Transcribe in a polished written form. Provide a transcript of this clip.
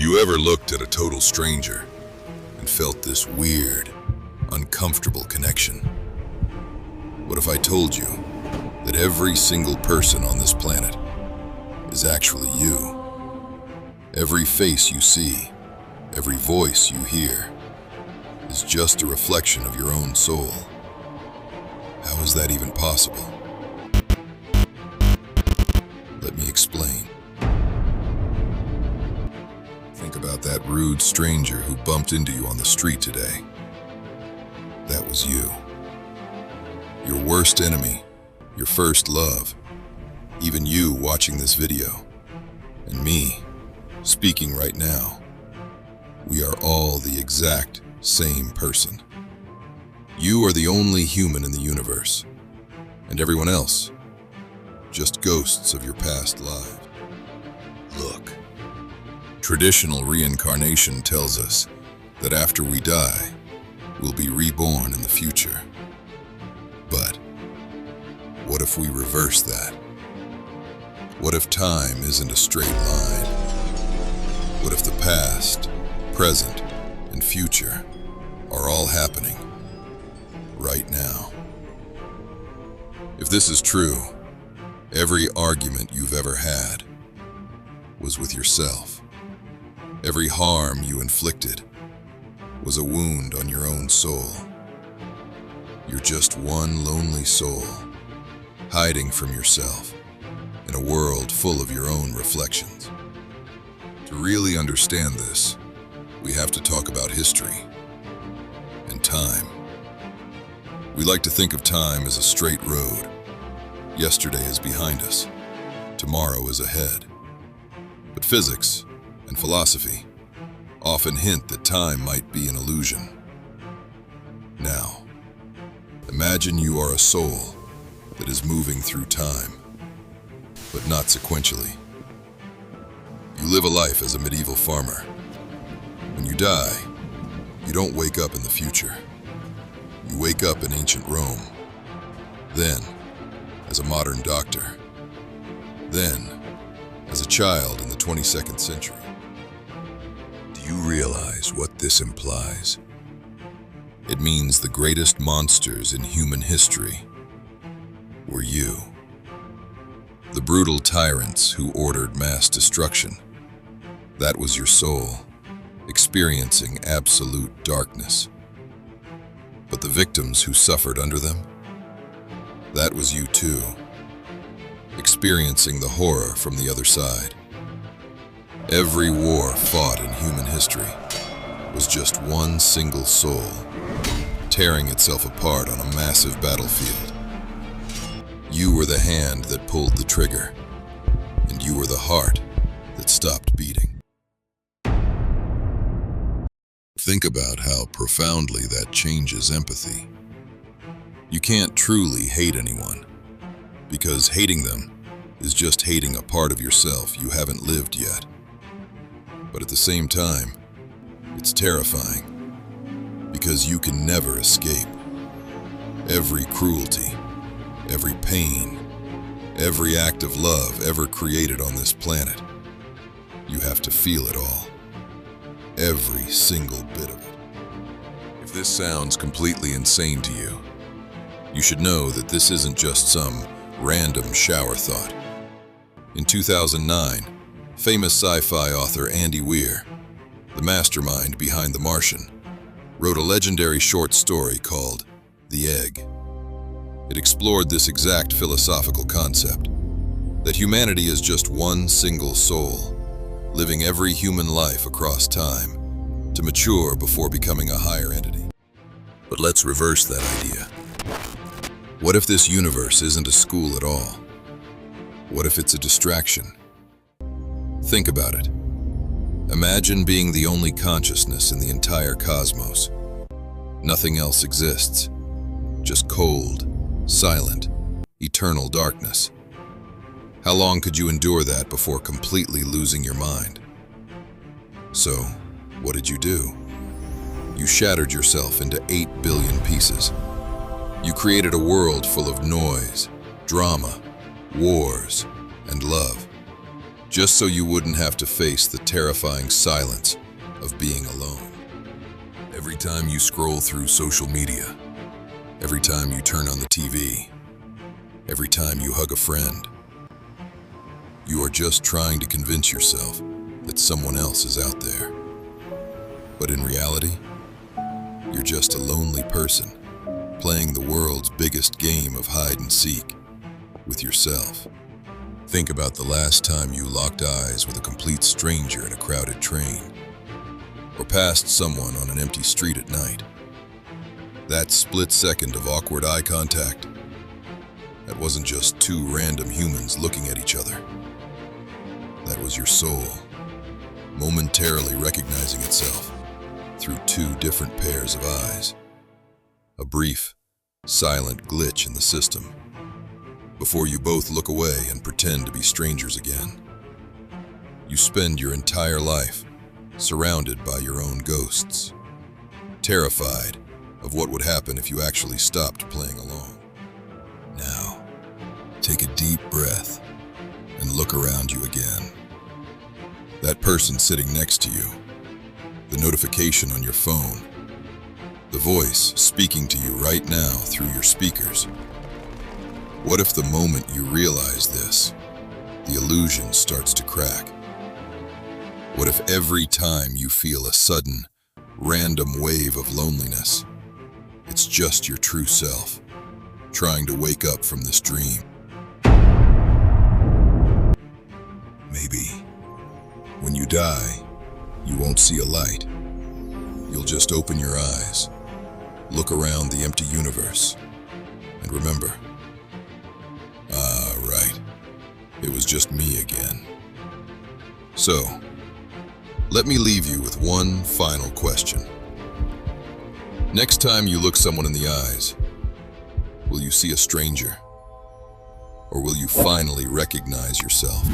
you ever looked at a total stranger and felt this weird, uncomfortable connection? What if I told you that every single person on this planet is actually you? Every face you see, every voice you hear, is just a reflection of your own soul. How is that even possible? Let me explain. Think about that rude stranger who bumped into you on the street today. That was you. Your worst enemy, your first love, even you watching this video, and me speaking right now. We are all the exact same person. You are the only human in the universe, and everyone else, just ghosts of your past lives. Look, traditional reincarnation tells us that after we die, we'll be reborn in the future. But what if we reverse that? What if time isn't a straight line? What if the past, present, and future are all happening right now? If this is true, every argument you've ever had was with yourself. Every harm you inflicted was a wound on your own soul. You're just one lonely soul, hiding from yourself in a world full of your own reflections. To really understand this, we have to talk about history and time. We like to think of time as a straight road. Yesterday is behind us, tomorrow is ahead. But physics and philosophy often hint that time might be an illusion. Now, imagine you are a soul that is moving through time, but not sequentially. You live a life as a medieval farmer. When you die, you don't wake up in the future. You wake up in ancient Rome. Then, as a modern doctor. Then, as a child in the 22nd century. Do you realize what this implies? It means the greatest monsters in human history were you. The brutal tyrants who ordered mass destruction. That was your soul, experiencing absolute darkness. But the victims who suffered under them? That was you too, experiencing the horror from the other side. Every war fought in human history was just one single soul, tearing itself apart on a massive battlefield. You were the hand that pulled the trigger, and you were the heart that stopped beating. Think about how profoundly that changes empathy. You can't truly hate anyone, because hating them is just hating a part of yourself you haven't lived yet. But at the same time, it's terrifying, because you can never escape. Every cruelty, every pain, every act of love ever created on this planet, you have to feel it all. Every single bit of it. If this sounds completely insane to you, you should know that this isn't just some random shower thought. In 2009, famous sci-fi author Andy Weir, the mastermind behind The Martian, wrote a legendary short story called The Egg. It explored this exact philosophical concept, that humanity is just one single soul, living every human life across time to mature before becoming a higher entity. But let's reverse that idea. What if this universe isn't a school at all? What if it's a distraction? Think about it. Imagine being the only consciousness in the entire cosmos. Nothing else exists. Just cold, silent, eternal darkness. How long could you endure that before completely losing your mind? So, what did you do? You shattered yourself into 8 billion pieces. You created a world full of noise, drama, wars, and love. just so you wouldn't have to face the terrifying silence of being alone. Every time you scroll through social media, every time you turn on the TV, every time you hug a friend, you are just trying to convince yourself that someone else is out there. But in reality, you're just a lonely person playing the world's biggest game of hide and seek with yourself. Think about the last time you locked eyes with a complete stranger in a crowded train, or passed someone on an empty street at night. That split second of awkward eye contact, that wasn't just two random humans looking at each other. That was your soul, momentarily recognizing itself through two different pairs of eyes. A brief, silent glitch in the system, before you both look away and pretend to be strangers again. You spend your entire life surrounded by your own ghosts, terrified of what would happen if you actually stopped playing along. Now, take a deep breath and look around you again. That person sitting next to you, the notification on your phone, the voice speaking to you right now through your speakers. What if the moment you realize this, the illusion starts to crack? What if every time you feel a sudden, random wave of loneliness, it's just your true self, trying to wake up from this dream? Maybe, when you die, you won't see a light. You'll just open your eyes, look around the empty universe, and remember, right, it was just me again. So, let me leave you with one final question. Next time you look someone in the eyes, will you see a stranger? Or will you finally recognize yourself?